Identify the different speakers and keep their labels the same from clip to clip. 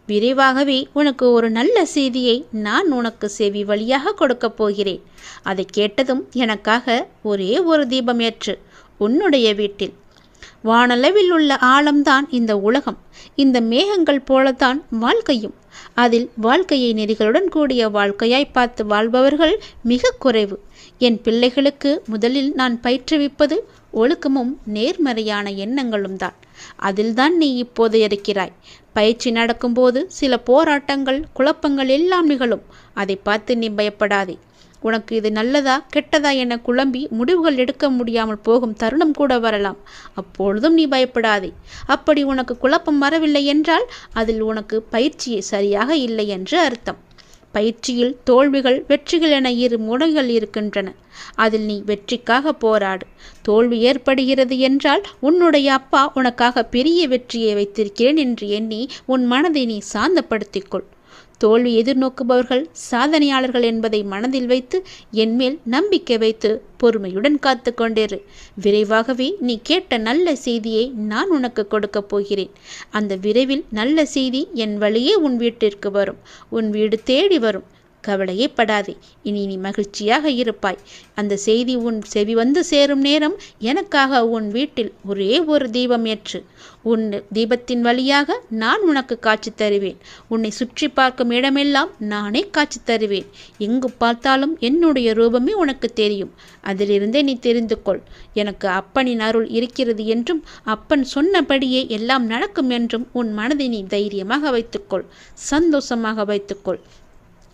Speaker 1: விரைவாகவே உனக்கு ஒரு நல்ல செய்தியை நான் உனக்கு செவி வழியாக கொடுக்கப் போகிறேன். அதை கேட்டதும் எனக்காக ஒரே ஒரு தீபம் ஏற்று உன்னுடைய வீட்டில். வானளவில் உள்ள ஆழம்தான் இந்த உலகம். இந்த மேகங்கள் போலத்தான் வாழ்க்கையும். அதில் வாழ்க்கையை நெறிகளுடன் கூடிய வாழ்க்கையாய் பார்த்து வாழ்பவர்கள் மிக குறைவு. என் பிள்ளைகளுக்கு முதலில் நான் பயிற்றுவிப்பது ஒழுக்கமும் நேர்மறையான எண்ணங்களும் தான். அதில்தான் நீ இப்போது இருக்கிறாய். பயிற்சி நடக்கும்போது சில போராட்டங்கள், குழப்பங்கள் எல்லாம் நிகழும். அதை பார்த்து நீ பயப்படாதே. உனக்கு இது நல்லதா கெட்டதா என குழம்பி முடிவுகள் எடுக்க முடியாமல் போகும் தருணம் கூட வரலாம். அப்பொழுதும் நீ பயப்படாதே. அப்படி உனக்கு குழப்பம் வரவில்லை என்றால் அதில் உனக்கு பயிற்சியே சரியாக இல்லை என்று அர்த்தம். பயிற்சியில் தோல்விகள், வெற்றிகள் என இரு முனைகள் இருக்கின்றன. அதில் நீ வெற்றிக்காக போராடு. தோல்வி ஏற்படுகிறது என்றால் உன்னுடைய அப்பா உனக்காக பெரிய வெற்றியை வைத்திருக்கிறேன் என்று எண்ணி உன் மனதை நீ சாந்தப்படுத்திக்கொள். தோல்வி எதிர்நோக்குபவர்கள் சாதனையாளர்கள் என்பதை மனதில் வைத்து என்மேல் நம்பிக்கை வைத்து பொறுமையுடன் காத்து கொண்டிரு. விரைவாகவே நீ கேட்ட நல்ல செய்தியை நான் உனக்கு கொடுக்கப் போகிறேன். அந்த விரைவில் நல்ல செய்தி என் வழியே உன் வீட்டிற்கு வரும். உன் வீடு தேடி வரும். கவலையே படாதே. இனி நீ மகிழ்ச்சியாக இருப்பாய். அந்த செய்தி உன் செவி வந்து சேரும் நேரம் எனக்காக உன் வீட்டில் ஒரே ஒரு தீபம் ஏற்று. உன் தீபத்தின் வழியாக நான் உனக்கு காட்சி தருவேன். உன்னை சுற்றி பார்க்கும் இடமெல்லாம் நானே காட்சி தருவேன். எங்கு பார்த்தாலும் என்னுடைய ரூபமே உனக்கு தெரியும். அதிலிருந்தே நீ தெரிந்து கொள். எனக்கு அப்பனின் அருள் இருக்கிறது என்றும் அப்பன் சொன்னபடியே எல்லாம் நடக்கும் என்றும் உன் மனதை நீ தைரியமாக வைத்துக்கொள். சந்தோஷமாக வைத்துக்கொள்.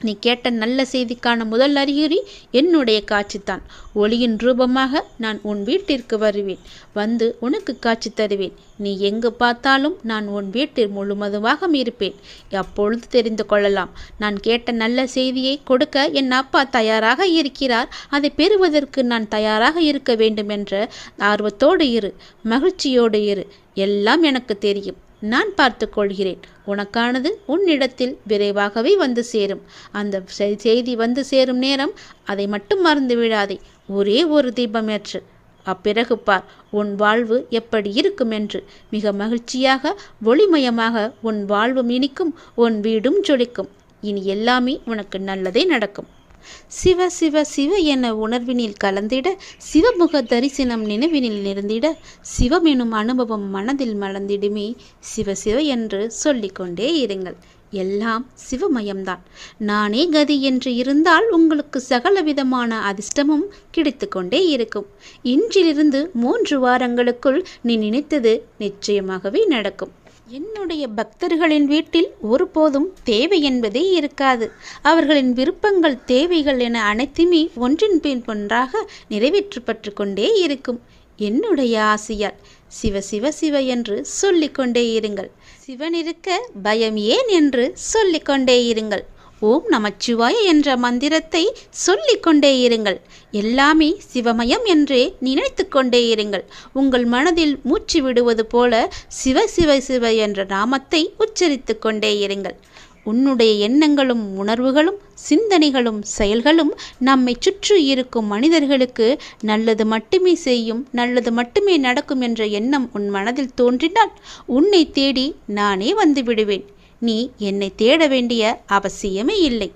Speaker 1: நீ கேட்ட நல்ல செய்திக்கான முதல் அறிகுறி என்னுடைய காட்சித்தான். ஒளியின் ரூபமாக நான் உன் வீட்டிற்கு வருவேன். வந்து உனக்கு காட்சி தருவேன். நீ எங்கு பார்த்தாலும் நான் உன் வீட்டில் முழுவதுமாக இருப்பேன். அப்பொழுது தெரிந்து கொள்ளலாம். நான் கேட்ட நல்ல செய்தியை கொடுக்க என் அப்பா தயாராக இருக்கிறார். அதை பெறுவதற்கு நான் தயாராக இருக்க வேண்டும் என்ற ஆர்வத்தோடு இரு. மகிழ்ச்சியோடு இரு. எல்லாம் எனக்கு தெரியும். நான் பார்த்து கொள்கிறேன். உனக்கானது உன்னிடத்தில் விரைவாகவே வந்து சேரும். அந்த செய்தி வந்து சேரும் நேரம் அதை மட்டும் மறந்து விடாதே. ஒரே ஒரு தீபம் ஏற்று. அப்பிறகு பார் உன் வாழ்வு எப்படி இருக்கும் என்று. மிக மகிழ்ச்சியாக ஒளிமயமாக உன் வாழ்வும் இனிக்கும். உன் வீடும் ஜொலிக்கும். இனி எல்லாமே உனக்கு நல்லதே நடக்கும். சிவ சிவ சிவ என உணர்வினில் கலந்திட, சிவமுக தரிசனம் நினைவினில் நிறந்திட, சிவமெனும் அனுபவம் மனதில் மலர்ந்திடுமே. சிவ சிவ என்று சொல்லிக்கொண்டே இருங்கள். எல்லாம் சிவமயம்தான். நானே கதி என்று இருந்தால் உங்களுக்கு சகலவிதமான அதிர்ஷ்டமும் கிடைத்து கொண்டே இருக்கும். இன்றிலிருந்து 3 வாரங்களுக்குள் நீ நினைத்தது நிச்சயமாகவே நடக்கும். என்னுடைய பக்தர்களின் வீட்டில் ஒருபோதும் தேவை என்பதே இருக்காது. அவர்களின் விருப்பங்கள், தேவைகள் என அனைத்துமே ஒன்றின் பின் ஒன்றாக நிறைவேற்றப்பட்டு கொண்டே இருக்கும். என்னுடைய ஆசையால் சிவ சிவ சிவ என்று சொல்லிக்கொண்டே இருங்கள். சிவன் இருக்க பயம் ஏன் என்று சொல்லிக்கொண்டே இருங்கள். ஓம் நமச்சிவாய என்ற மந்திரத்தை சொல்லிக்கொண்டே இருங்கள். எல்லாமே சிவமயம் என்றே நினைத்து கொண்டே இருங்கள். உங்கள் மனதில் மூச்சு விடுவது போல சிவ சிவ சிவ என்ற நாமத்தை உச்சரித்து கொண்டே இருங்கள். உன்னுடைய எண்ணங்களும் உணர்வுகளும் சிந்தனைகளும் செயல்களும் நம்மை சுற்றி இருக்கும் மனிதர்களுக்கு நல்லது மட்டுமே செய்யும், நல்லது மட்டுமே நடக்கும் என்ற எண்ணம் உன் மனதில் தோன்றினால் உன்னை தேடி நானே வந்து விடுவேன். நீ என்னை தேட வேண்டிய அவசியமே இல்லை.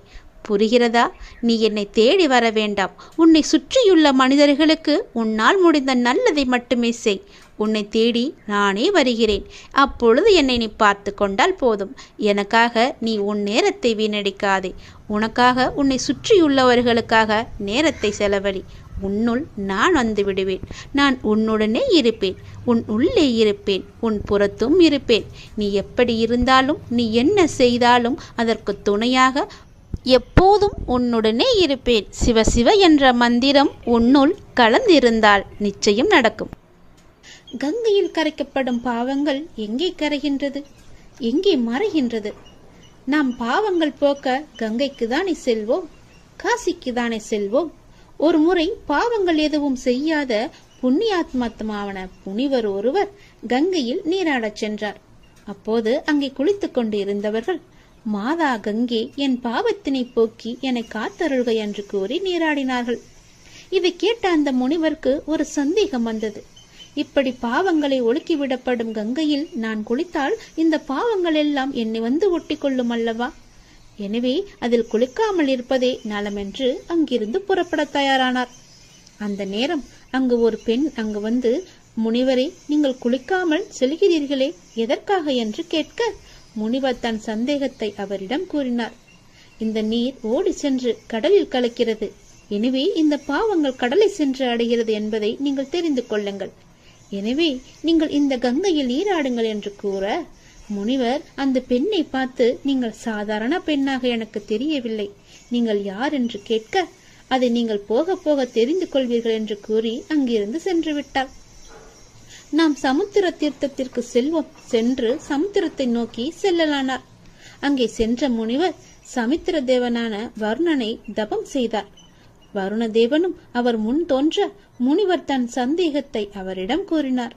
Speaker 1: புரிகிறதா? நீ என்னை தேடி வர வேண்டாம். உன்னை சுற்றியுள்ள மனிதர்களுக்கு உன்னால் முடிந்த நல்லதை மட்டுமே செய். உன்னை தேடி நானே வருகிறேன். அப்பொழுது என்னை நீ பார்த்து கொண்டால் போதும். எனக்காக நீ உன் நேரத்தை வீணடிக்காதே. உனக்காக, உன்னை சுற்றியுள்ளவர்களுக்காக நேரத்தை செலவழி. உன்னுள் நான் வந்து விடுவேன். நான் உன்னுடனே இருப்பேன். உன் உள்ளே இருப்பேன். உன் புறத்தும் இருப்பேன். நீ எப்படி இருந்தாலும், நீ என்ன செய்தாலும் அதற்கு துணையாக எப்போதும் உன்னுடனே இருப்பேன். சிவ சிவ என்ற மந்திரம் உன்னுள் கலந்திருந்தால் நிச்சயம் நடக்கும். கங்கையில் கரைக்கப்படும் பாவங்கள் எங்கே கரைகின்றது? எங்கே மறைகின்றது? நாம் பாவங்கள் போக்க கங்கைக்கு தானே செல்வோம், காசிக்கு தானே செல்வோம். ஒரு முறை பாவங்கள் எதுவும் செய்யாத புண்ணியாத்மாத்மாவான முனிவர் ஒருவர் கங்கையில் நீராடச் சென்றார். அப்போது அங்கே குளித்துக் கொண்டு இருந்தவர்கள், மாதா கங்கை, என் பாவத்தினை போக்கி என்னை காத்தருள்க என்று கூறி நீராடினார்கள். இதை கேட்ட அந்த முனிவருக்கு ஒரு சந்தேகம் வந்தது. இப்படி பாவங்களை ஒழுக்கிவிடப்படும் கங்கையில் நான் குளித்தால் இந்த பாவங்கள் எல்லாம் என்னை வந்து ஒட்டி கொள்ளும் அல்லவா? எனவே அதில் குளிக்காமல் இருப்பதே நலமென்று அங்கிருந்து புறப்பட தயாரானார். அந்த நேரம் அங்கு ஒரு பெண் அங்கு வந்து, முனிவரே, நீங்கள் குளிக்காமல் செல்கிறீர்களே, எதற்காக என்று கேட்க, முனிவர் தன் சந்தேகத்தை அவரிடம் கூறினார். இந்த நீர் ஓடி சென்று கடலில் கலக்கிறது. எனவே இந்த பாவங்கள் கடலை சென்று அடைகிறது என்பதை நீங்கள் தெரிந்து கொள்ளுங்கள். எனவே நீங்கள் இந்த கங்கையில் நீராடுங்கள் என்று கூற, முனிவர் அந்த பெண்ணை பார்த்து, நீங்கள் சாதாரண பெண்ணாக எனக்கு தெரியவில்லை, நீங்கள் யார் என்று கேட்க, அதை நீங்கள் போக போக தெரிந்து கொள்வீர்கள் என்று கூறி அங்கிருந்து சென்று விட்டார். நாம் சமுத்திர தீர்த்தத்திற்கு செல்வோம், சென்று சமுத்திரத்தை நோக்கி செல்லலானார். அங்கே சென்ற முனிவர் சமுத்திர தேவனான வருணனை தபம் செய்தார். வருணதேவனும் அவர் முன் தோன்ற முனிவர் தன் சந்தேகத்தை அவரிடம் கூறினார்.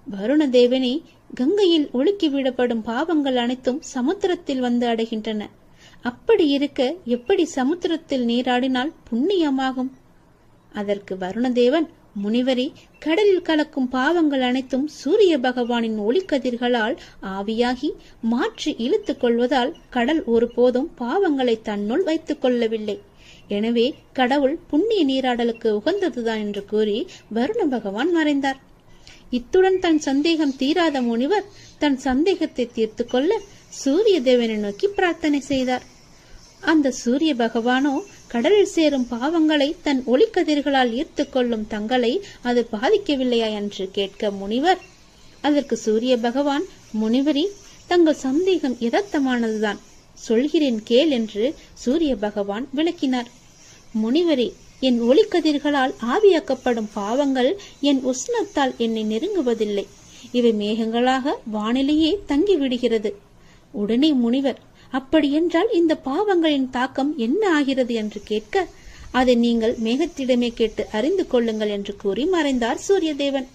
Speaker 1: வருணதேவனே, கங்கையில் ஒழுக்கி விடப்படும் பாவங்கள் அனைத்தும் சமுத்திரத்தில் வந்து அடைகின்றன. அப்படி இருக்க எப்படி சமுத்திரத்தில் நீராடினால் புண்ணியமாகும்? அதற்கு வருணதேவன், முனிவரே, கடலில் கலக்கும் பாவங்கள் அனைத்தும் சூரிய பகவானின் ஒளிக்கதிர்களால் ஆவியாகி மாற்றி இழுத்துக் கொள்வதால் கடல் ஒருபோதும் பாவங்களை தன்னுள் வைத்துக் கொள்ளவில்லை. எனவே கடவுள் புண்ணிய நீராடலுக்கு உகந்ததுதான் என்று கூறி வருண பகவான் மறைந்தார். இத்துடன் தன் சந்தேகம் தீராத முனிவர் தன் சந்தேகத்தை தீர்த்து கொள்ள சூரிய தேவனை நோக்கி பிரார்த்தனை செய்தார். அந்த சூரிய பகவானோ கடலில் சேரும் பாவங்களை தன் ஒளிக்கதிர்களால் ஈர்த்து கொள்ளும் தங்களை அது பாதிக்கவில்லையா என்று கேட்க முனிவர், அதற்கு சூரிய பகவான், முனிவரி, தங்கள் சந்தேகம் யதார்த்தமானதுதான், சொல்கிறேன் கேள் என்று சூரிய பகவான் விளக்கினார். முனிவரே, என் ஒளிக்கதிர்களால் ஆவியாக்கப்படும் பாவங்கள் என் உஷ்ணத்தால் என்னை நெருங்குவதில்லை. இவை மேகங்களாக வானிலேயே தங்கிவிடுகிறது. உடனே முனிவர், அப்படியென்றால் இந்த பாவங்களின் தாக்கம் என்ன ஆகிறது என்று கேட்க, அதை நீங்கள் மேகத்திடமே கேட்டு அறிந்து கொள்ளுங்கள் என்று கூறி மறைந்தார் சூரியதேவன்.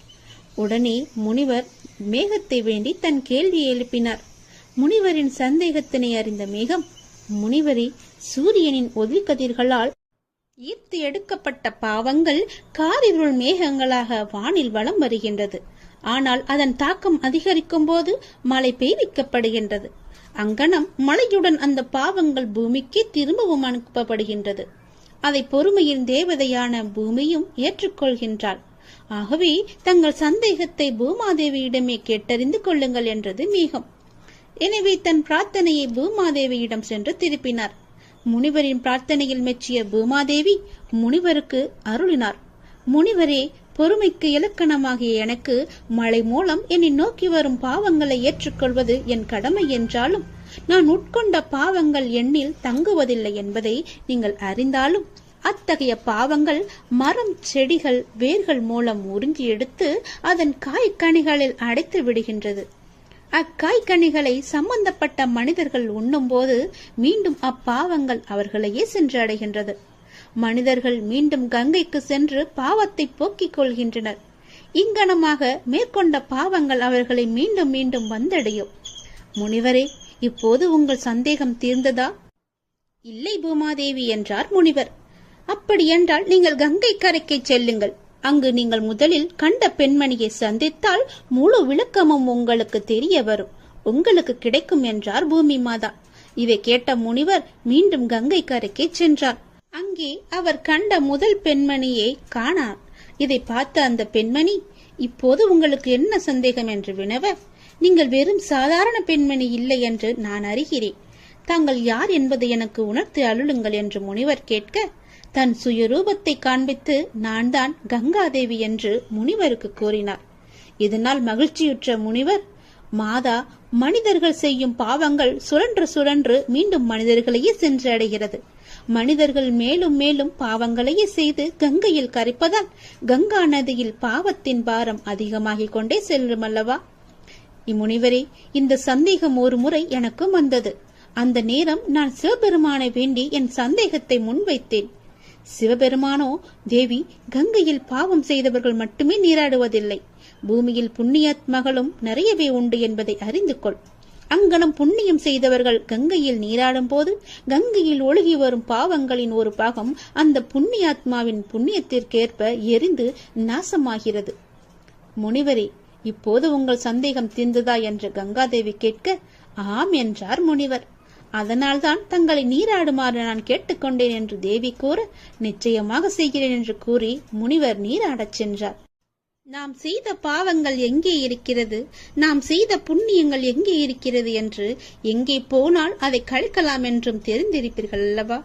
Speaker 1: உடனே முனிவர் மேகத்தை வேண்டி தன் கேள்வியை எழுப்பினார். முனிவரின் சந்தேகத்தினை அறிந்த மேகம், முனிவரே, சூரியனின் ஒளிக்கதிர்களால் ஈர்த்து எடுக்கப்பட்ட பாவங்கள் காரிருள் மேகங்களாக வானில் வலம் வருகின்றது. ஆனால் அதன் தாக்கம் அதிகரிக்கும் போது மழை பெய்விக்கப்படுகின்றது. அங்கனம் மழையுடன் அந்த பாவங்கள் பூமிக்கு திரும்பவும் அனுப்பப்படுகின்றது. அதை பொறுமையின் தேவதையான பூமியும் ஏற்றுக்கொள்கின்றாள். ஆகவே தங்கள் சந்தேகத்தை பூமாதேவியிடமே கேட்டறிந்து கொள்ளுங்கள் என்றது மேகம். எனவே தன் பிரார்த்தனையை பூமாதேவியிடம் சென்று திருப்பினார். முனிவரின் பிரார்த்தனையில் மெச்சிய பூமாதேவி முனிவருக்கு அருளினார். முனிவரே, பொறுமைக்கு இலக்கணமாகிய எனக்கு மழை மூலம் என்னை நோக்கி வரும் பாவங்களை ஏற்றுக்கொள்வது என் கடமை என்றாலும், நான் உட்கொண்ட பாவங்கள் எண்ணில் தங்குவதில்லை என்பதை நீங்கள் அறிந்தாலும், அத்தகைய பாவங்கள் மரம், செடிகள், வேர்கள் மூலம் உறிஞ்சி எடுத்து அதன் காய்கனிகளில் அடைத்து விடுகின்றது. அக்காய்கனிகளை சம்பந்தப்பட்ட மனிதர்கள் உண்ணும் போது மீண்டும் அப்பாவங்கள் அவர்களையே சென்று அடைகின்றது. மனிதர்கள் மீண்டும் கங்கைக்கு சென்று பாவத்தை போக்கிக் கொள்கின்றனர். இங்கனமாக மேற்கொண்ட பாவங்கள் அவர்களை மீண்டும் மீண்டும் வந்தடையும். முனிவரே, இப்போது உங்கள் சந்தேகம் தீர்ந்ததா? இல்லை பூமாதேவி என்றார் முனிவர். அப்படியென்றால் நீங்கள் கங்கை கரைக்கு செல்லுங்கள். அங்கு நீங்கள் முதலில் கண்ட பெண்மணியை சந்தித்தால் முழு விளக்கமும் உங்களுக்கு தெரிய வரும், உங்களுக்கு கிடைக்கும் என்றார் பூமி மாதா. இதை கேட்ட முனிவர் மீண்டும் கங்கை கரைக்கு சென்றார். அங்கே அவர் கண்ட முதல் பெண்மணியை காணார். இதை பார்த்த அந்த பெண்மணி, இப்போது உங்களுக்கு என்ன சந்தேகம் என்று வினவ, நீங்கள் வெறும் சாதாரண பெண்மணி இல்லை என்று நான் அறிகிறேன். தாங்கள் யார் என்பதை எனக்கு உணர்த்தி அருளுங்கள் என்று முனிவர் கேட்க, தன் சுயரூபத்தை காண்பித்து நான் தான் கங்காதேவி என்று முனிவருக்கு கூறினார். இதனால் மகிழ்ச்சியுற்ற முனிவர், மாதா, மனிதர்கள் செய்யும் பாவங்கள் சுழன்று சுழன்று மீண்டும் மனிதர்களையே சென்று அடைகிறது. மனிதர்கள் மேலும் மேலும் பாவங்களையே செய்து கங்கையில் கரைப்பதால் கங்கா நதியில் பாவத்தின் பாரம் அதிகமாகிக் கொண்டே செல்லும் அல்லவா? இம்முனிவரே, இந்த சந்தேகம் ஒரு முறை எனக்கும் வந்தது. அந்த நேரம் நான் சிவபெருமானை வேண்டி என் சந்தேகத்தை முன்வைத்தேன். சிவபெருமானோ, தேவி, கங்கையில் பாவம் செய்தவர்கள் மட்டுமே நீராடுவதில்லை, பூமியில் புண்ணியாத்மகளும் நிறையவே உண்டு என்பதை அறிந்து கொள். அங்கனம் புண்ணியம் செய்தவர்கள் கங்கையில் நீராடும் போது கங்கையில் ஒழுகி வரும் பாவங்களின் ஒரு பாகம் அந்த புண்ணியாத்மாவின் புண்ணியத்திற்கேற்ப எரிந்து நாசமாகிறது. முனிவரே, இப்போது உங்கள் சந்தேகம் தீர்ந்ததா என்று கங்காதேவி கேட்க, ஆம் என்றார் முனிவர். அதனால்தான் தங்களை நீராடுமாறு நான் கேட்டுக்கொண்டேன் என்று தேவி கூற, நிச்சயமாக செய்கிறேன் என்று கூறி முனிவர் நீராடச் சென்றார். நாம் செய்த பாவங்கள் எங்கே இருக்கிறது, நாம் செய்த புண்ணியங்கள் எங்கே இருக்கிறது என்று எங்கே போனால் அதை கழிக்கலாம் என்றும் தெரிந்திருப்பீர்கள் அல்லவா?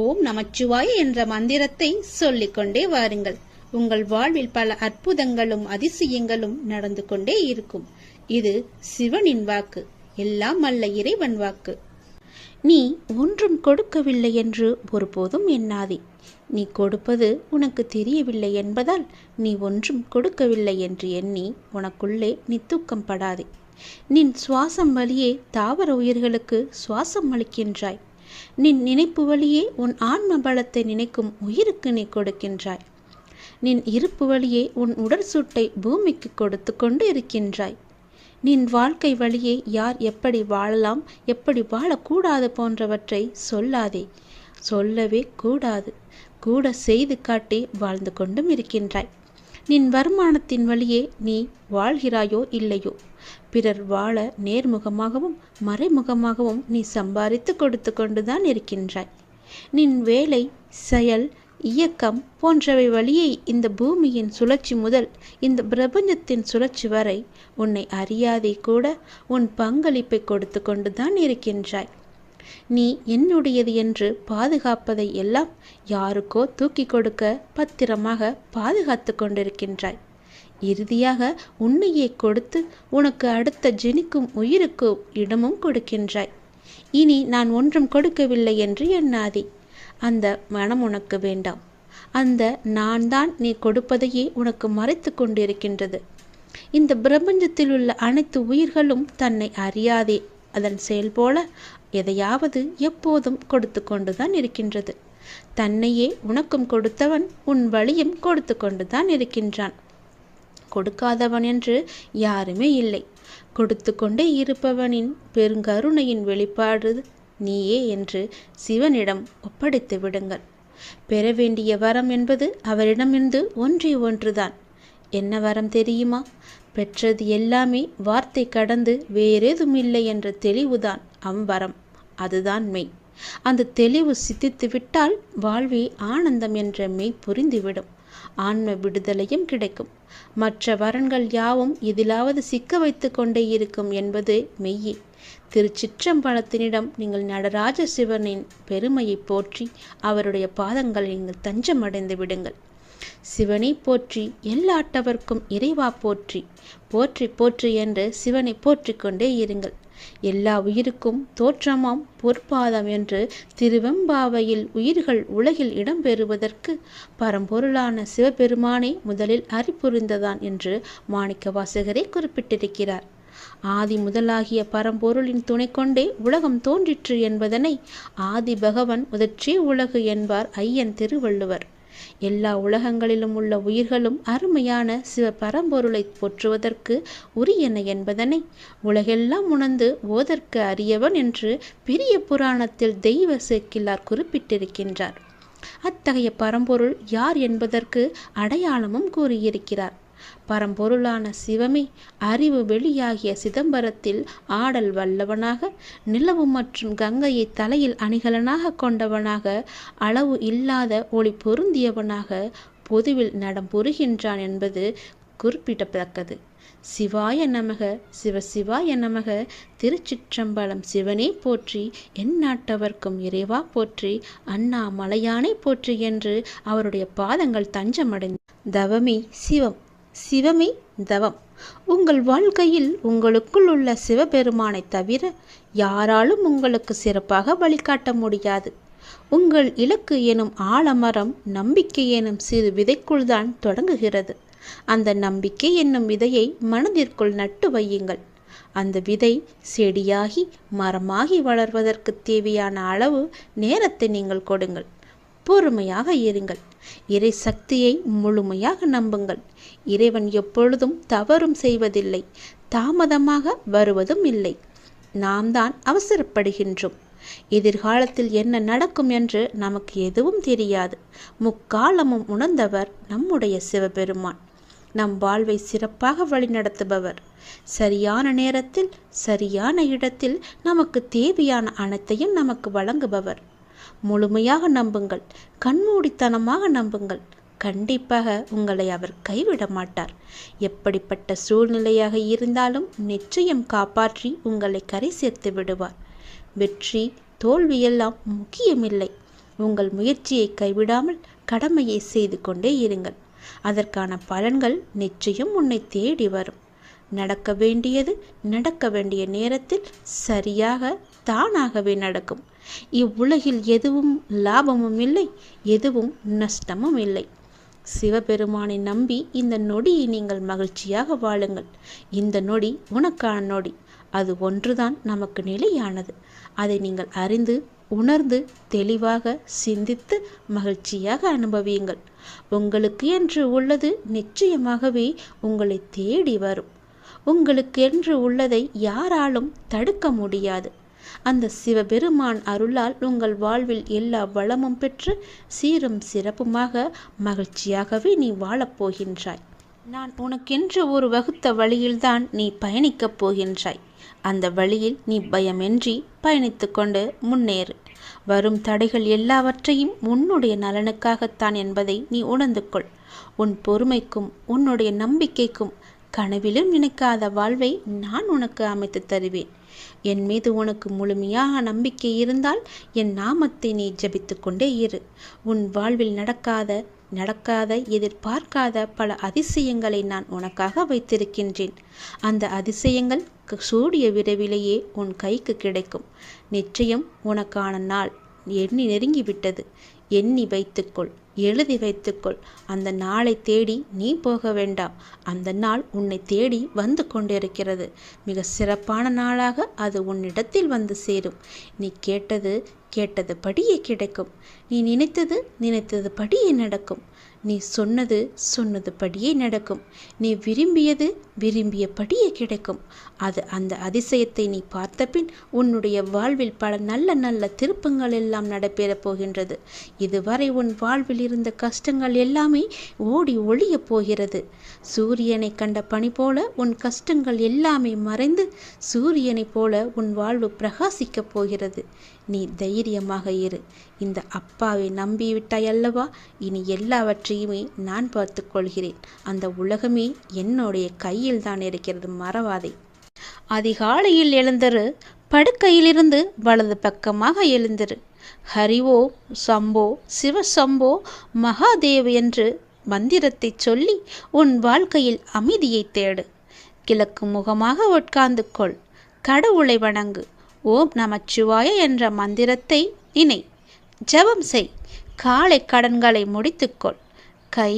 Speaker 1: ஓம் நமச்சிவாய என்ற மந்திரத்தை சொல்லிக்கொண்டே வாருங்கள். உங்கள் வாழ்வில் பல அற்புதங்களும் அதிசயங்களும் நடந்து கொண்டே இருக்கும். இது சிவனின் வாக்கு, எல்லாம் அல்ல இறைவன் வாக்கு. நீ ஒன்றும் கொடுக்கவில்லை என்று ஒருபோதும் எண்ணாதே. நீ கொடுப்பது உனக்கு தெரியவில்லை என்பதால் நீ ஒன்றும் கொடுக்கவில்லை என்று எண்ணி உனக்குள்ளே நீ தூக்கம் படாதே. நின் சுவாசம் வழியே தாவர உயிர்களுக்கு சுவாசம் அளிக்கின்றாய். நின் நினைப்பு வழியே உன் ஆன்ம பலத்தை நினைக்கும் உயிருக்கு நீ கொடுக்கின்றாய். நின் இருப்பு வழியே உன் உடல் சூட்டை பூமிக்கு கொடுத்து கொண்டு இருக்கின்றாய். நின் வாழ்க்கை வழியே யார் எப்படி வாழலாம், எப்படி வாழக்கூடாது போன்றவற்றை சொல்லாதே, சொல்லவே கூடாது. கூட செய்து காட்டி வாழ்ந்து கொண்டும் இருக்கின்றாய். நின் வருமானத்தின் வழியே நீ வாழ்கிறாயோ இல்லையோ, பிறர் வாழ நேர்முகமாகவும் மறைமுகமாகவும் நீ சம்பாதித்து கொடுத்து கொண்டுதான் இருக்கின்றாய். நின் வேலை, செயல், இயக்கம் போன்றவை வழியை இந்த பூமியின் சுழற்சி முதல் இந்த பிரபஞ்சத்தின் சுழற்சி வரை உன்னை அறியாதே கூட உன் பங்களிப்பை கொடுத்து கொண்டுதான் இருக்கின்றாய். நீ என்னுடையது என்று பாதுகாப்பதை எல்லாம் யாருக்கோ தூக்கி கொடுக்க பத்திரமாக பாதுகாத்து கொண்டிருக்கின்றாய். இறுதியாக உன்னையே கொடுத்து உனக்கு அடுத்த ஜெனிக்கும் உயிருக்கு இடமும் கொடுக்கின்றாய். இனி நான் ஒன்றும் கொடுக்கவில்லை என்று எண்ணாதே. அந்த மனம் உனக்கு வேண்டாம். அந்த நான் தான் நீ கொடுப்பதையே உனக்கு மறைத்து கொண்டிருக்கின்றது. இந்த பிரபஞ்சத்தில் உள்ள அனைத்து உயிர்களும் தன்னை அறியாதே அதன் செயல் போல எதையாவது எப்போதும் கொடுத்து கொண்டுதான் இருக்கின்றது. தன்னையே உனக்கும் கொடுத்தவன் உன் வழியும் கொடுத்து கொண்டுதான் இருக்கின்றான். கொடுக்காதவன் என்று யாருமே இல்லை. கொடுத்து கொண்டே இருப்பவனின் பெருங்கருணையின் வெளிப்பாடு நீயே என்று சிவனிடம் ஒப்படைத்து விடுங்கள். பெற வேண்டிய வரம் என்பது அவரிடமிருந்து ஒன்றே ஒன்றுதான். என்ன வரம் தெரியுமா? பெற்றது எல்லாமே வார்த்தை கடந்து வேறேதும் இல்லை என்ற தெளிவுதான் அவ்வரம். அதுதான் மெய். அந்த தெளிவு சித்தித்து விட்டால் வாழ்வே ஆனந்தம் என்ற மெய் புரிந்துவிடும். ஆன்ம விடுதலையும் கிடைக்கும். மற்ற வரன்கள் யாவும் எதிலாவது சிக்க வைத்து கொண்டே இருக்கும் என்பது மெய்யே. திருச்சிற்றம்பலத்தினிடம் நீங்கள் நடராஜ சிவனின் பெருமையை போற்றி அவருடைய பாதங்கள் நீங்கள் தஞ்சமடைந்து விடுங்கள். சிவனை போற்றி எல்லாட்டவர்க்கும் இறைவா போற்றி, போற்றி போற்றி என்று சிவனை போற்றிக் கொண்டே இருங்கள். எல்லா உயிருக்கும் தோற்றமாம் பொற்பாதம் என்று திருவெம்பாவையில் உயிர்கள் உலகில் இடம்பெறுவதற்கு பரம்பொருளான சிவபெருமானே முதலில் அறிபுரிந்ததான் என்று மாணிக்க வாசகரே குறிப்பிட்டிருக்கிறார். ஆதி முதலாகிய பரம்பொருளின் துணை கொண்டே உலகம் தோன்றிற்று என்பதனை ஆதி பகவன் முதற்றே உலகு என்பார் ஐயன் திருவள்ளுவர். எல்லா உலகங்களிலும் உள்ள உயிர்களும் அருமையான சிவ பரம்பொருளை போற்றுவதற்கு உரியன என்பதனை உலகெல்லாம் உணர்ந்து ஓதற்கு அரியவன் என்று பெரிய புராணத்தில் தெய்வ சேக்கிழார் குறிப்பிட்டிருக்கின்றார். அத்தகைய பரம்பொருள் யார் என்பதற்கு அடையாளமும் கூறியிருக்கிறார். பரம்பொருளான சிவமே அறிவு வெளியாகிய சிதம்பரத்தில் ஆடல் வல்லவனாக, நிலவு மற்றும் கங்கையை தலையில் அணிகலனாக கொண்டவனாக, அளவு இல்லாத ஒளி பொருந்தியவனாக பொதுவில் நடம் புரிகின்றான் என்பது குறிப்பிடத்தக்கது. சிவாய நமக, சிவசிவாய நமக. திருச்சிற்றம்பலம். சிவனே போற்றி, எந்நாட்டவர்க்கும் இறைவா போற்றி, அண்ணாமலையானை போற்றி என்று அவருடைய பாதங்கள் தஞ்சமடைந்து. தவமே சிவம், சிவமே தவம். உங்கள் வாழ்க்கையில் உங்களுக்குள் உள்ள சிவபெருமானை தவிர யாராலும் உங்களுக்கு சிறப்பாக வழிகாட்ட முடியாது. உங்கள் இலக்கு எனும் ஆலமரம் நம்பிக்கை எனும் சிறு விதைக்குள் தான் தொடங்குகிறது. அந்த நம்பிக்கை என்னும் விதையை மனதிற்குள் நட்டு வையுங்கள். அந்த விதை செடியாகி மரமாகி வளர்வதற்கு தேவையான அளவு நேரத்தை நீங்கள் கொடுங்கள். பொறுமையாக இருங்கள். இறை சக்தியை முழுமையாக நம்புங்கள். இறைவன் எப்பொழுதும் தவறும் செய்வதில்லை, தாமதமாக வருவதும் இல்லை. நாம் தான் அவசரப்படுகின்றோம். எதிர்காலத்தில் என்ன நடக்கும் என்று நமக்கு எதுவும் தெரியாது. முக்காலமும் உணர்ந்தவர் நம்முடைய சிவபெருமான். நம் வாழ்வை சிறப்பாக வழிநடத்துபவர். சரியான நேரத்தில் சரியான இடத்தில் நமக்கு தேவையான அனைத்தையும் நமக்கு வழங்குபவர். முழுமையாக நம்புங்கள், கண்மூடித்தனமாக நம்புங்கள். கண்டிப்பாக உங்களை அவர் கைவிட மாட்டார். எப்படிப்பட்ட சூழ்நிலையாக இருந்தாலும் நிச்சயம் காப்பாற்றி உங்களை கரை சேர்த்து விடுவார். வெற்றி தோல்வியெல்லாம் முக்கியமில்லை. உங்கள் முயற்சியை கைவிடாமல் கடமையை செய்து கொண்டே இருங்கள். அதற்கான பலன்கள் நிச்சயம் உன்னை தேடி வரும். நடக்க வேண்டியது நடக்க வேண்டிய நேரத்தில் சரியாக தானாகவே நடக்கும். இவ்வுலகில் எதுவும் லாபமும் இல்லை, எதுவும் நஷ்டமும் இல்லை. சிவபெருமானை நம்பி இந்த நொடியை நீங்கள் மகிழ்ச்சியாக வாழுங்கள். இந்த நொடி உனக்கான நொடி. அது ஒன்றுதான் நமக்கு நிலையானது. அதை நீங்கள் அறிந்து உணர்ந்து தெளிவாக சிந்தித்து மகிழ்ச்சியாக அனுபவியுங்கள். உங்களுக்கு என்று உள்ளது நிச்சயமாகவே உங்களை தேடி வரும். உங்களுக்கு என்று உள்ளதை யாராலும் தடுக்க முடியாது. அந்த சிவபெருமான் அருளால் உங்கள் வாழ்வில் எல்லா வளமும் பெற்று சீரும் சிறப்புமாக மகிழ்ச்சியாகவே நீ வாழப்போகின்றாய். நான் உனக்கென்று ஒரு வகுத்த வழியில்தான் நீ பயணிக்கப் போகின்றாய். அந்த வழியில் நீ பயமின்றி பயணித்து கொண்டு முன்னேறு. வரும் தடைகள் எல்லாவற்றையும் உன்னுடைய நலனுக்காகத்தான் என்பதை நீ உணர்ந்து கொள். உன் பொறுமைக்கும் உன்னுடைய நம்பிக்கைக்கும் கனவிலும் நினைக்காத வாழ்வை நான் உனக்கு அமைத்து தருவேன். என் மீது உனக்கு முழுமையாக நம்பிக்கை இருந்தால் என் நாமத்தை நீ ஜபித்து கொண்டே இரு. உன் வாழ்வில் நடக்காத எதிர்பார்க்காத பல அதிசயங்களை நான் உனக்காக வைத்திருக்கின்றேன். அந்த அதிசயங்கள் சூடிய விரைவிலேயே உன் கைக்கு கிடைக்கும். நிச்சயம் உனக்கான நாள் எண்ணி நெருங்கிவிட்டது. எண்ணி வைத்துக்கொள், எழுதி வைத்துக்கொள். அந்த நாளை தேடி நீ போக வேண்டாம். அந்த நாள் உன்னை தேடி வந்து கொண்டிருக்கிறது. மிக சிறப்பான நாளாக அது உன்னிடத்தில் வந்து சேரும். நீ கேட்டது படியே கிடைக்கும். நீ நினைத்தது படியே நடக்கும். நீ சொன்னது படியே நடக்கும். நீ விரும்பிய படியே கிடைக்கும். அந்த அதிசயத்தை நீ பார்த்த பின் உன்னுடைய வாழ்வில் பல நல்ல திருப்பங்கள் எல்லாம் நடைபெறப் போகின்றது. இதுவரை உன் வாழ்வில் இருந்த கஷ்டங்கள் எல்லாமே ஓடி ஒளியப் போகிறது. சூரியனை கண்ட பனி போல உன் கஷ்டங்கள் எல்லாமே மறைந்து சூரியனை போல உன் வாழ்வு பிரகாசிக்கப் போகிறது. நீ தைரியமாக இரு. இந்த அப்பாவை நம்பிவிட்டாய் அல்லவா? இனி எல்லாவற்றையுமே நான் பார்த்து கொள்கிறேன். அந்த உலகமே என்னுடைய கையில் தான் இருக்கிறது, மறவாதே. அதிகாலையில் எழுந்திரு. படுக்கையிலிருந்து வலது பக்கமாக எழுந்திரு. ஹரிவோ சம்போ சிவசம்போ மகாதேவ் என்று மந்திரத்தை சொல்லி உன் வாழ்க்கையில் அமைதியை தேடு. கிழக்கு முகமாக உட்கார்ந்து கொள். கடவுளை வணங்கு. ஓம் நமச்சிவாய என்ற மந்திரத்தை நினை. ஜெபம் செய். காலை கடன்களை முடித்துக்கொள். கை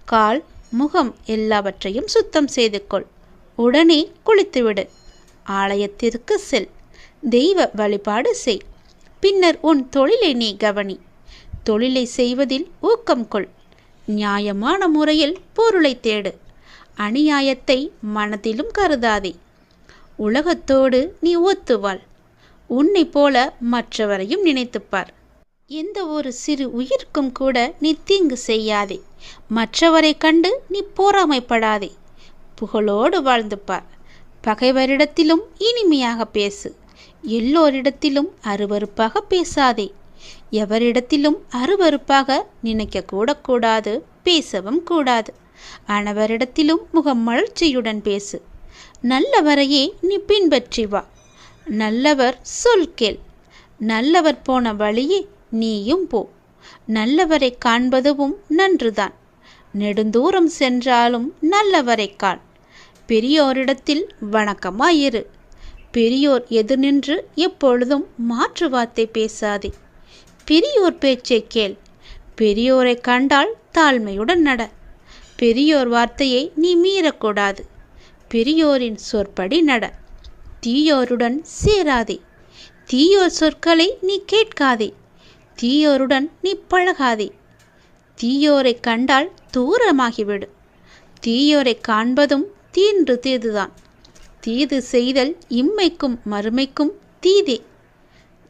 Speaker 1: கால் முகம் எல்லாவற்றையும் சுத்தம் செய்து கொள். உடனே குளித்துவிடு. ஆலயத்திற்கு செல். தெய்வ வழிபாடு செய். பின்னர் உன் தொழிலை நீ கவனி. தொழிலை செய்வதில் ஊக்கம் கொள். நியாயமான முறையில் பொருளை தேடு. அநியாயத்தை மனதிலும் கருதாதே. உலகத்தோடு நீ ஒத்துவாள். உன்னை போல மற்றவரையும் நினைத்துப்பார். எந்த ஒரு சிறு உயிருக்கும் கூட நீ தீங்கு செய்யாதே. மற்றவரை கண்டு நீ பொறாமைப்படாதே. புகழோடு வாழ்ந்து பார். பகைவரிடத்திலும் இனிமையாக பேசு. எல்லோரிடத்திலும் அருவருப்பாக பேசாதே. எவரிடத்திலும் அருவருப்பாக நினைக்க கூடாது, பேசவும் கூடாது. அனைவரிடத்திலும் முகமலர்ச்சியுடன் பேசு. நல்லவரையே நீ பின்பற்றி வா. நல்லவர் சொல் கேள். நல்லவர் போன வழியே நீயும் போ. நல்லவரை காண்பதும் நன்றுதான். நெடுந்தூரம் சென்றாலும் நல்லவரை காண். பெரியோரிடத்தில் வணக்கமாயிரு. பெரியோர் எதிர் நின்று எப்பொழுதும் மாற்று வார்த்தை பேசாதே. பெரியோர் பேச்சை கேள். பெரியோரை கண்டால் தாழ்மையுடன் நட. பெரியோர் வார்த்தையை நீ மீறக்கூடாது. பெரியோரின் சொற்படி நட. தீயோருடன் சேராதே. தீயோர் சொற்களை நீ கேட்காதே. தீயோருடன் நீ பழகாதே. தீயோரை கண்டால் தூரமாகிவிடு. தீயோரை காண்பதும் தீதுதான். தீது செய்தல் இம்மைக்கும் மறுமைக்கும் தீதே.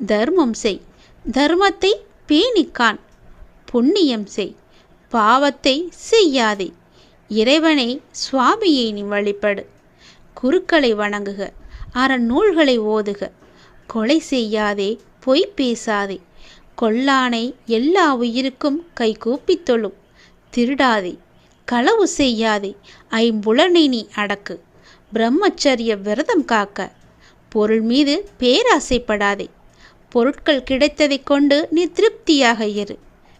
Speaker 1: தர்மம் செய். தர்மத்தை பேணிக்கான். புண்ணியம் செய். பாவத்தை செய்யாதே. இறைவனை சுவாமியை நீ வழிபடு. குருக்களை வணங்குக, அறநூல்களை ஓதுக. கொலை செய்யாதே, பொய் பேசாதே. கொல்லானை எல்லா உயிருக்கும் கைகூப்பித் தொழும். திருடாதே, களவு செய்யாதே. ஐம்புலனை நீ அடக்கு. பிரம்மச்சரிய விரதம் காக்க. பொருள் மீது பேராசைப்படாதே. பொருட்கள் கிடைத்ததை கொண்டு நீ திருப்தியாக இரு.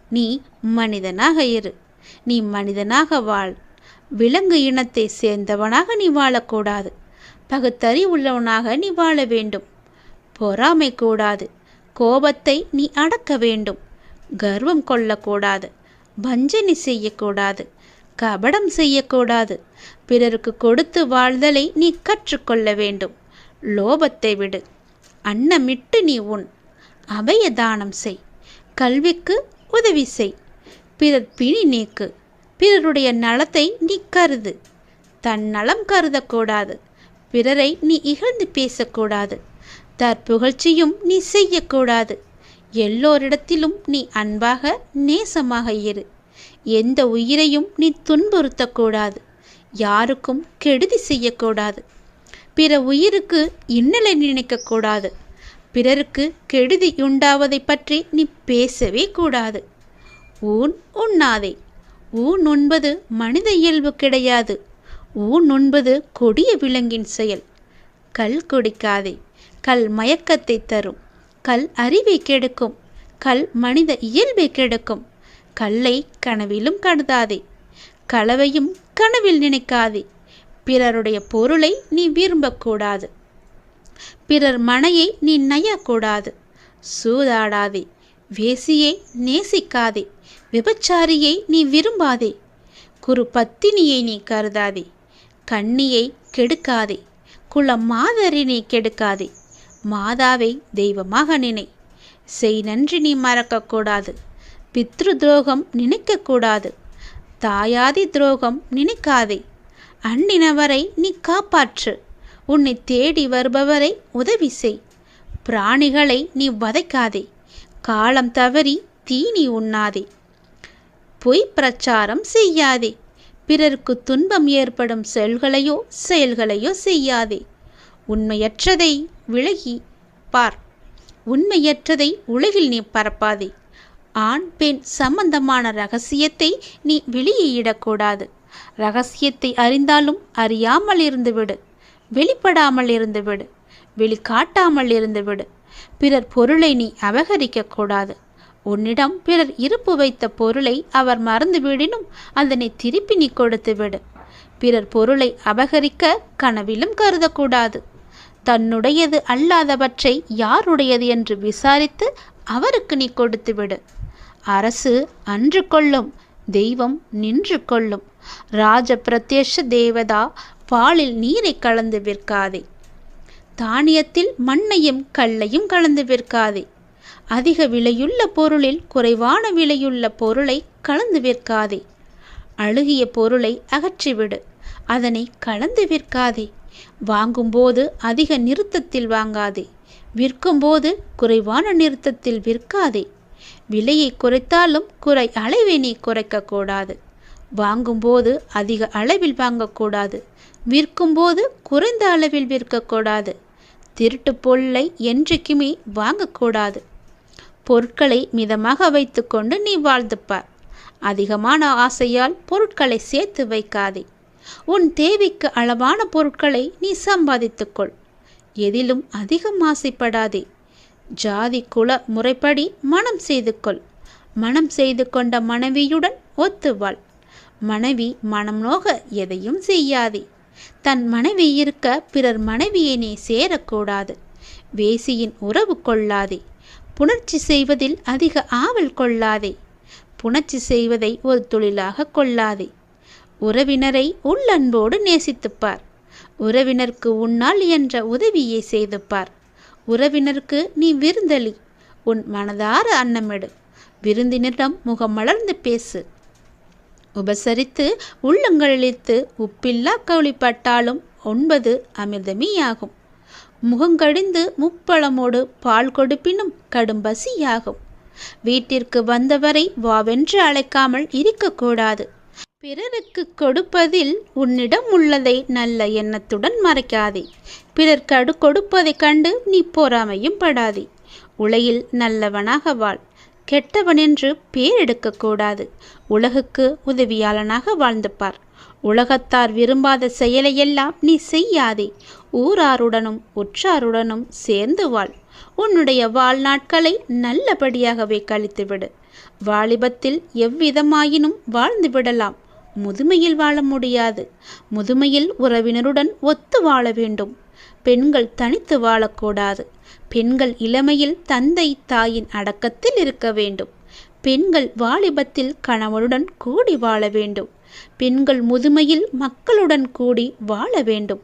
Speaker 1: நீ மனிதனாக இரு. நீ மனிதனாக வாழ். விலங்கு இனத்தை சேர்ந்தவனாக நீ வாழக்கூடாது. பகுத்தறிவுள்ளவனாக நீ வாழ வேண்டும். பொறாமை கூடாது. கோபத்தை நீ அடக்க வேண்டும். கர்வம் கொள்ளக்கூடாது. வஞ்சனை செய்யக்கூடாது. கபடம் செய்யக்கூடாது. பிறருக்கு கொடுத்து வாழ்தலை நீ கற்றுக்கொள்ள வேண்டும். லோபத்தை விடு. அன்னமிட்டு நீ உண். அபய தானம் செய். கல்விக்கு உதவி செய். பிறர் பிணி நீக்கு. பிறருடைய நலத்தை நீ கருது. தன் நலம் கருதக்கூடாது. பிறரை நீ இகழ்ந்து பேசக்கூடாது. தற்புகழ்ச்சியும் நீ செய்யக்கூடாது. எல்லோரிடத்திலும் நீ அன்பாக நேசமாக இரு. எந்த உயிரையும் நீ துன்புறுத்தக்கூடாது. யாருக்கும் கெடுதி செய்யக்கூடாது. பிற உயிருக்கு இன்னலை நினைக்கக்கூடாது. பிறருக்கு கெடுதி உண்டாவதை பற்றி நீ பேசவே கூடாது. ஊன் உண்ணாதே. ஊன் உண்பது மனித இயல்பு கிடையாது. ஊன் உண்பது கொடிய விலங்கின் செயல். கல் குடிக்காதே. கல் மயக்கத்தை தரும். கல் அறிவை கெடுக்கும். கல் மனித இயல்பை கெடுக்கும். கல்லை கனவிலும் கருதாதே. களவையும் கனவில் நினைக்காதே. பிறருடைய பொருளை நீ விரும்பக்கூடாது. பிறர் மனையை நீ நயக்கூடாது. சூதாடாதே. வேசியை நேசிக்காதே. விபச்சாரியை நீ விரும்பாதே. குரு பத்தினியை நீ கருதாதே. கன்னியை கெடுக்காதே. குல மாதரினை கெடுக்காதே. மாதாவை தெய்வமாக நினை. செய் நன்றி நீ மறக்கக்கூடாது. பித்ரு துரோகம் நினைக்கக்கூடாது. தாயாதி துரோகம் நினைக்காதே. அன்னினவரை நீ காப்பாற்று. உன்னை தேடி வருபவரை உதவி செய். பிராணிகளை நீ வதைக்காதே. காலம் தவறி தீனி உண்ணாதே. பொய் பிரச்சாரம் செய்யாதே. பிறருக்கு துன்பம் ஏற்படும் செயல்களையோ செய்யாதே. உண்மையற்றதை விலகி பார். உண்மையற்றதை உலகில் நீ பரப்பாதே. ஆண் பெண் சம்பந்தமான ரகசியத்தை நீ வெளியிடக்கூடாது. ரகசியத்தை அறிந்தாலும் அறியாமல் இருந்துவிடு. வெளிப்படாமல் இருந்துவிடு. வெளிக்காட்டாமல் இருந்துவிடு. பிறர் பொருளை நீ அபகரிக்கக்கூடாது. உன்னிடம் பிறர் இருப்பு வைத்த பொருளை அவர் மறந்துவிடினும் அதனை திருப்பி நீ கொடுத்து விடு. பிறர் பொருளை அபகரிக்க கனவிலும் கருதக்கூடாது. தன்னுடையது அல்லாதவற்றை யாருடையது என்று விசாரித்து அவருக்கு நீ கொடுத்து விடு. அரசு அன்று கொள்ளும், தெய்வம் நின்று கொள்ளும். ராஜ பிரத்யட்ச தேவதா பாலில் நீரை கலந்து விற்காதே. தானியத்தில் மண்ணையும் கல்லையும் கலந்து விற்காதே. அதிக விலையுள்ள பொருளில் குறைவான விலையுள்ள பொருளை கலந்து விற்காதே. அழுகிய பொருளை அகற்றிவிடு. அதனை கலந்து விற்காதே. வாங்கும்போது அதிக நிறுத்தத்தில் வாங்காதே. விற்கும்போது குறைவான நிறுத்தத்தில் விற்காதே. விலையை குறைத்தாலும் குறை அளவை நீ குறைக்கக்கூடாது. வாங்கும்போது அதிக அளவில் வாங்கக்கூடாது. விற்கும்போது குறைந்த அளவில் விற்கக்கூடாது. திருட்டு பொருளை என்றைக்குமே வாங்கக்கூடாது. பொருட்களை மிதமாக வைத்துக்கொண்டு நீ வாழ்ந்துப்பார். அதிகமான ஆசையால் பொருட்களை சேர்த்து வைக்காதே. உன் தேவைக்கு அளவான பொருட்களை நீ சம்பாதித்துக்கொள். எதிலும் அதிகம் ஆசைப்படாதே. ஜாதி குல முறைப்படி மனம் செய்து கொள். மனம் செய்து கொண்ட மனைவியுடன் ஒத்துவாள். மனைவி மனம் நோக எதையும் செய்யாதே. தன் மனைவி இருக்க பிறர் மனைவியை நீ சேரக்கூடாது. வேசியின் உறவு கொள்ளாதே. புணர்ச்சி செய்வதில் அதிக ஆவல் கொள்ளாதே. புணர்ச்சி செய்வதை ஒரு தொழிலாக கொள்ளாதே. உறவினரை உள்ளன்போடு நேசித்துப்பார். உறவினருக்கு உன்னால் என்ற உதவியை செய்துப்பார். உறவினருக்கு நீ விருந்தளி. உன் மனதார அன்னமிடு. விருந்தினரிடம் முகமலர்ந்து பேசு. உபசரித்து உள்ளங்களிழித்து உப்பில்லா கவலிப்பட்டாலும் உண்பது அமிர்தமேயாகும். முகங்கடிந்து முப்பழமோடு பால் கொடுப்பினும் கடும் பசியாகும். வீட்டிற்கு வந்தவரை வாவென்று அழைக்காமல் இருக்கக்கூடாது. பிறருக்கு கொடுப்பதில் உன்னிடம் உள்ளதை நல்ல எண்ணத்துடன் மறைக்காதே. பிறர் கொடுப்பதைக் கண்டு நீ பொறாமையும் படாதே. உலகில் நல்லவனாக வாழ், கெட்டவனென்று பேர் எடுக்கக்கூடாது. உலகுக்கு உதவியாளனாக வாழ்ந்து பார். உலகத்தார் விரும்பாத செயலையெல்லாம் நீ செய்யாதே. ஊராருடனும் உற்றாருடனும் சேர்ந்து வாழ். உன்னுடைய வாழ்நாட்களை நல்லபடியாகவே கழித்துவிடு. வாலிபத்தில் எவ்விதமாயினும் வாழ்ந்து விடலாம், முதுமையில் வாழ முடியாது. முதுமையில் உறவினருடன் ஒத்து வாழ வேண்டும். பெண்கள் தனித்து வாழக்கூடாது. பெண்கள் இளமையில் தந்தை தாயின் அடக்கத்தில் இருக்க வேண்டும். பெண்கள் வாலிபத்தில் கணவனுடன் கூடி வாழ வேண்டும். பெண்கள் முதுமையில் மக்களுடன் கூடி வாழ வேண்டும்.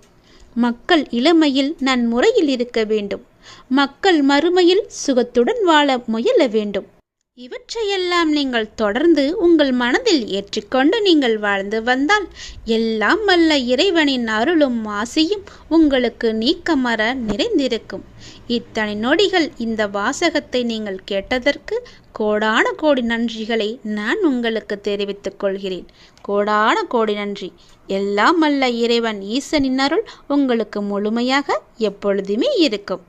Speaker 1: மக்கள் இளமையில் நன்முறையில் இருக்க வேண்டும். மக்கள் மறுமையில் சுகத்துடன் வாழ முயல வேண்டும். இவற்றையெல்லாம் நீங்கள் தொடர்ந்து உங்கள் மனதில் ஏற்றிக்கொண்டு நீங்கள் வாழ்ந்து வந்தால் எல்லாம் வல்ல இறைவனின் அருளும் ஆசியும் உங்களுக்கு நீக்கமற நிறைந்திருக்கும். இத்தனை நொடிகள் இந்த வாசகத்தை நீங்கள் கேட்டதற்கு கோடான கோடி நன்றிகளை நான் உங்களுக்கு தெரிவித்துக் கொள்கிறேன். கோடான கோடி நன்றி. எல்லாம் வல்ல இறைவன் ஈசனின் அருள் உங்களுக்கு முழுமையாக எப்பொழுதுமே இருக்கும்.